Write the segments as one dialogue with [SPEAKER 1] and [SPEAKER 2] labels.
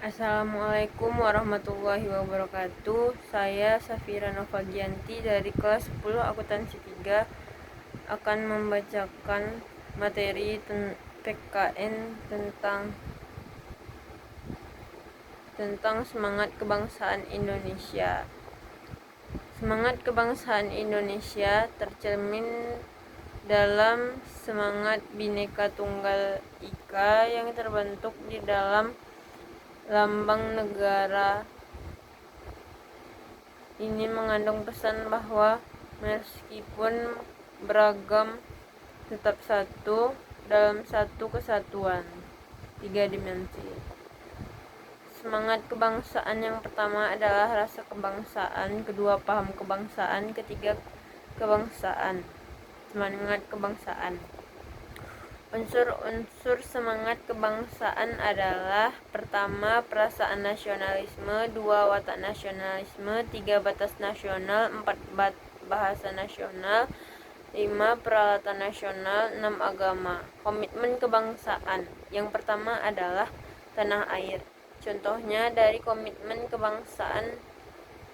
[SPEAKER 1] Assalamualaikum warahmatullahi wabarakatuh. Saya Safira Novagianti dari kelas 10 akuntansi 3 akan membacakan materi PKN tentang semangat kebangsaan Indonesia. Semangat kebangsaan Indonesia tercermin dalam semangat Bhinneka Tunggal Ika yang terbentuk di dalam lambang negara. Ini mengandung pesan bahwa meskipun beragam, tetap satu dalam satu kesatuan, 3 dimensi. Semangat kebangsaan yang pertama adalah rasa kebangsaan, kedua paham kebangsaan, ketiga kebangsaan. Semangat kebangsaan. Unsur-unsur semangat kebangsaan adalah: pertama, perasaan nasionalisme, dua, watak nasionalisme, tiga, batas nasional, empat, bahasa nasional, lima, peralatan nasional, enam, agama. Komitmen kebangsaan. Yang pertama adalah tanah air. Contohnya dari komitmen kebangsaan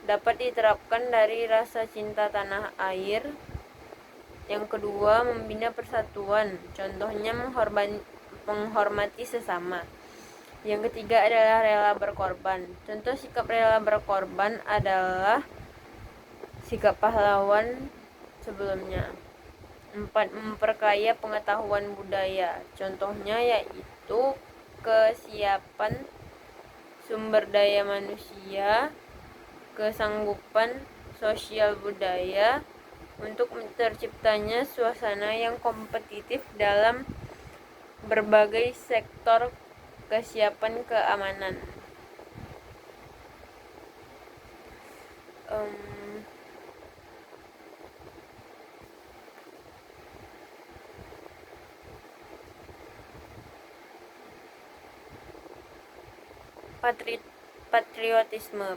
[SPEAKER 1] dapat diterapkan dari rasa cinta tanah air. Yang kedua, membina persatuan. Contohnya menghormati sesama. Yang ketiga adalah rela berkorban. Contoh sikap rela berkorban adalah sikap pahlawan sebelumnya. 4. Memperkaya pengetahuan budaya. Contohnya yaitu kesiapan sumber daya manusia, kesanggupan sosial budaya untuk terciptanya suasana yang kompetitif dalam berbagai sektor kesiapan keamanan.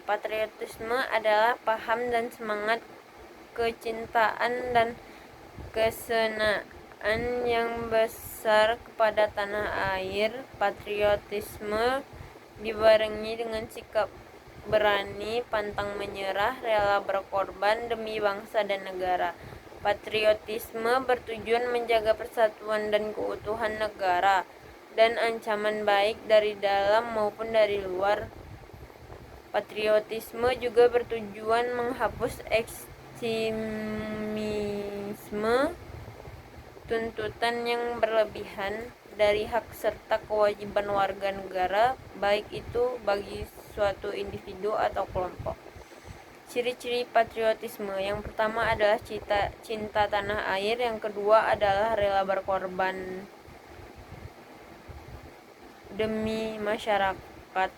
[SPEAKER 1] Patriotisme adalah paham dan semangat kecintaan dan kesenaan yang besar kepada tanah air. Patriotisme dibarengi dengan sikap berani, pantang menyerah, rela berkorban demi bangsa dan negara. Patriotisme bertujuan menjaga persatuan dan keutuhan negara dan ancaman baik dari dalam maupun dari luar. Patriotisme juga bertujuan menghapus ekstremisme, tuntutan yang berlebihan dari hak serta kewajiban warga negara, baik itu bagi suatu individu atau kelompok. Ciri-ciri patriotisme. Yang pertama adalah cinta tanah air, yang kedua adalah rela berkorban demi masyarakat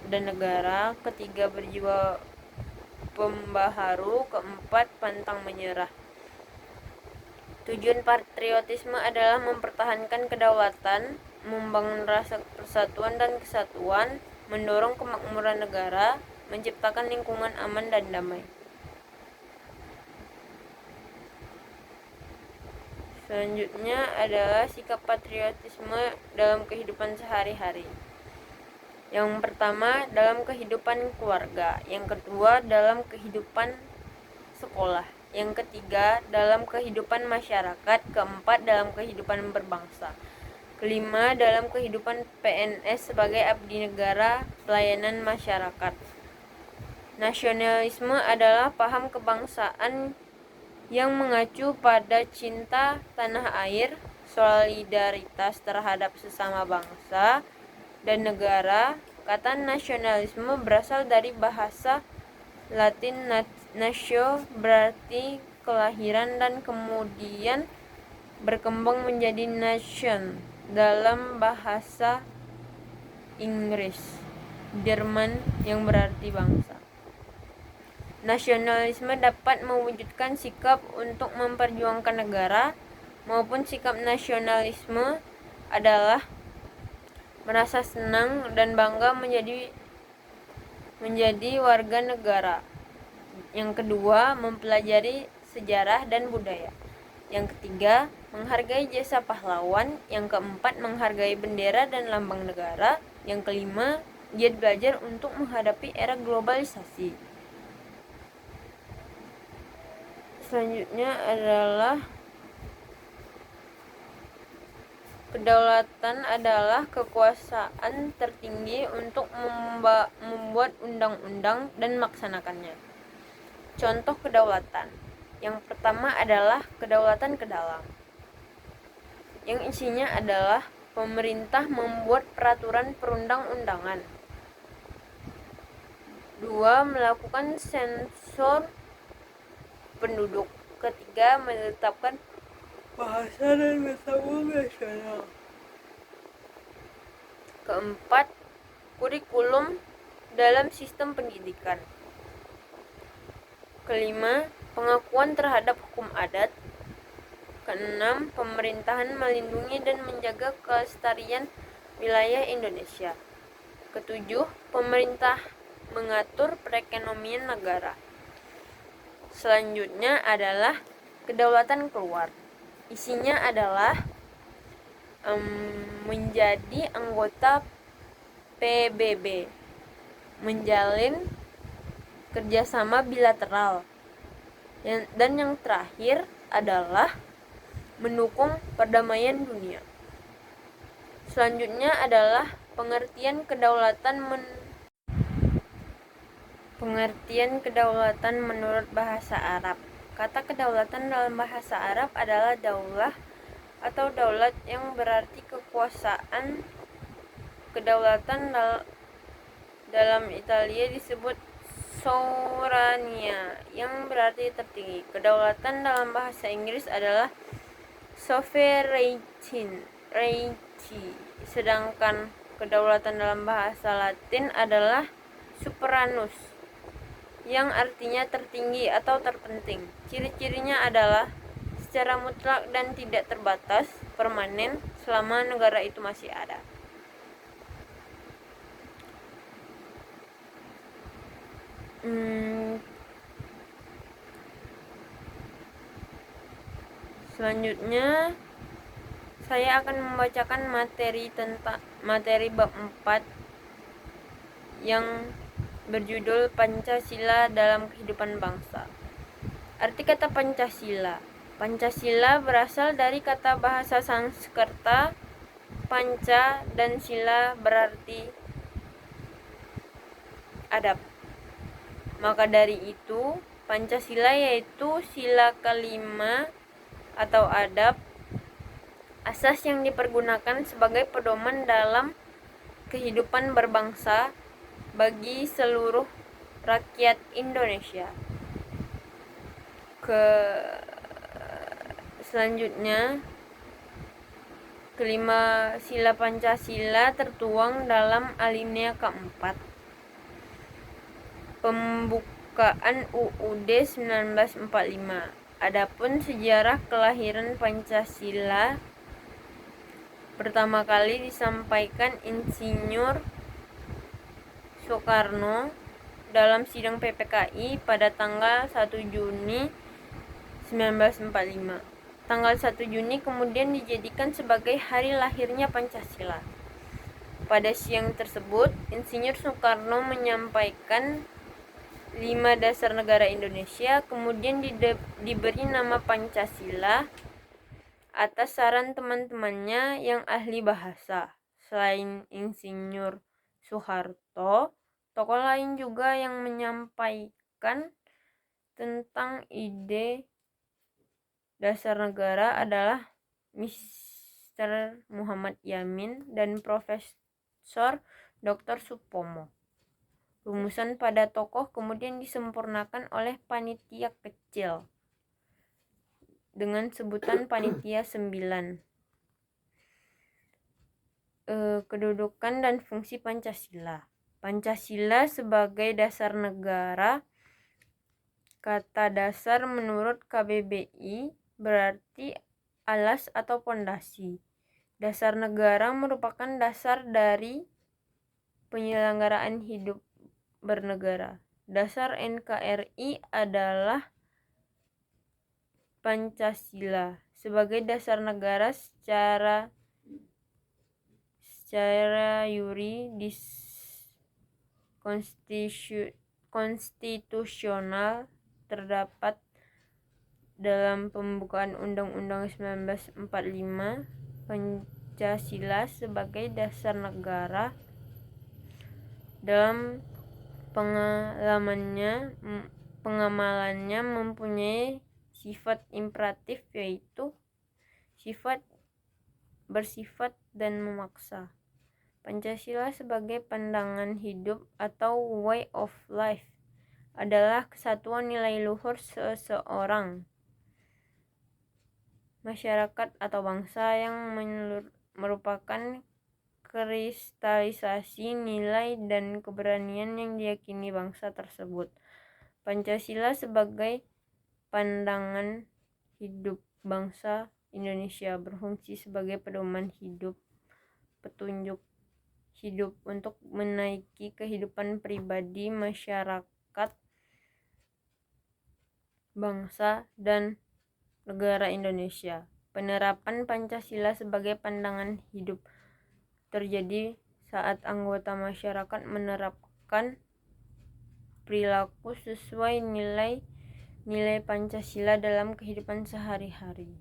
[SPEAKER 1] dan negara, ketiga berjiwa pembaharu, keempat pantang menyerah. Tujuan patriotisme adalah mempertahankan kedaulatan, membangun rasa persatuan dan kesatuan, mendorong kemakmuran negara, menciptakan lingkungan aman dan damai. Selanjutnya adalah sikap patriotisme dalam kehidupan sehari-hari. Yang pertama, dalam kehidupan keluarga. Yang kedua, dalam kehidupan sekolah. Yang ketiga, dalam kehidupan masyarakat. Keempat, dalam kehidupan berbangsa. Kelima, dalam kehidupan PNS sebagai abdi negara pelayanan masyarakat. Nasionalisme adalah paham kebangsaan yang mengacu pada cinta tanah air, solidaritas terhadap sesama bangsa dan negara. Kata nasionalisme berasal dari bahasa Latin natio, berarti kelahiran, dan kemudian berkembang menjadi nation dalam bahasa Inggris, Jerman, yang berarti bangsa. Nasionalisme dapat mewujudkan sikap untuk memperjuangkan negara, maupun sikap nasionalisme adalah merasa senang dan bangga menjadi warga negara. Yang kedua, mempelajari sejarah dan budaya. Yang ketiga, menghargai jasa pahlawan. Yang keempat, menghargai bendera dan lambang negara. Yang kelima, giat belajar untuk menghadapi era globalisasi. Selanjutnya adalah kedaulatan adalah kekuasaan tertinggi untuk membuat undang-undang dan melaksanakannya. Contoh kedaulatan. Yang pertama adalah kedaulatan ke dalam, yang isinya adalah pemerintah membuat peraturan perundang-undangan. 2. Melakukan sensor penduduk. Ketiga, menetapkan bahasa dan metode nasional. Keempat, kurikulum dalam sistem pendidikan. Kelima, pengakuan terhadap hukum adat. Keenam, pemerintahan melindungi dan menjaga kelestarian wilayah Indonesia. Ketujuh, pemerintah mengatur perekonomian negara. Selanjutnya adalah kedaulatan keluar. Isinya adalah menjadi anggota PBB, menjalin kerjasama bilateral, dan yang terakhir adalah mendukung perdamaian dunia. Selanjutnya adalah pengertian kedaulatan menurut bahasa Arab. Kata kedaulatan dalam bahasa Arab adalah daulah atau daulat, yang berarti kekuasaan. Kedaulatan dalam Italia disebut sovrania, yang berarti tertinggi. Kedaulatan dalam bahasa Inggris adalah sovereignty, sedangkan kedaulatan dalam bahasa Latin adalah supranatus, yang artinya tertinggi atau terpenting. Ciri-cirinya adalah secara mutlak dan tidak terbatas, permanen selama negara itu masih ada. Selanjutnya saya akan membacakan materi bab 4 yang berjudul Pancasila dalam Kehidupan Bangsa. Arti kata Pancasila. Pancasila berasal dari kata bahasa Sanskerta panca, dan sila berarti adab. Maka dari itu, Pancasila yaitu sila kelima atau adab, asas yang dipergunakan sebagai pedoman dalam kehidupan berbangsa bagi seluruh rakyat Indonesia. Selanjutnya, kelima sila Pancasila tertuang dalam alinea keempat pembukaan UUD 1945. Adapun sejarah kelahiran Pancasila pertama kali disampaikan Insinyur Soekarno dalam sidang PPKI pada tanggal 1 Juni 1945. Tanggal 1 Juni kemudian dijadikan sebagai hari lahirnya Pancasila. Pada siang tersebut, Insinyur Soekarno menyampaikan 5 dasar negara Indonesia, kemudian diberi nama Pancasila atas saran teman-temannya yang ahli bahasa. Selain Insinyur Soeharto, tokoh lain juga yang menyampaikan tentang ide dasar negara adalah Mr. Muhammad Yamin dan Profesor Dr. Supomo. Rumusan pada tokoh kemudian disempurnakan oleh panitia kecil dengan sebutan Panitia 9. Kedudukan dan fungsi Pancasila. Pancasila sebagai dasar negara. Kata dasar menurut KBBI berarti alas atau pondasi. Dasar negara merupakan dasar dari penyelenggaraan hidup bernegara. Dasar NKRI adalah Pancasila sebagai dasar negara secara yuridis konstitusional terdapat dalam pembukaan Undang-Undang 1945, Pancasila sebagai dasar negara. Dalam pengamalannya mempunyai sifat imperatif, yaitu bersifat dan memaksa. Pancasila sebagai pandangan hidup atau way of life adalah kesatuan nilai luhur seseorang, masyarakat atau bangsa yang merupakan kristalisasi nilai dan keberanian yang diyakini bangsa tersebut. Pancasila sebagai pandangan hidup bangsa Indonesia berfungsi sebagai pedoman hidup, petunjuk hidup untuk menaiki kehidupan pribadi, masyarakat, bangsa, dan negara Indonesia. Penerapan Pancasila sebagai pandangan hidup terjadi saat anggota masyarakat menerapkan perilaku sesuai nilai Pancasila dalam kehidupan sehari-hari.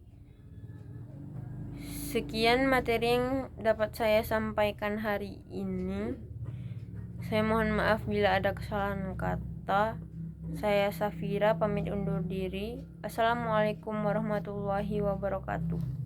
[SPEAKER 1] Sekian materi yang dapat saya sampaikan hari ini. Saya mohon maaf bila ada kesalahan kata. Saya Safira pamit undur diri. Assalamualaikum warahmatullahi wabarakatuh.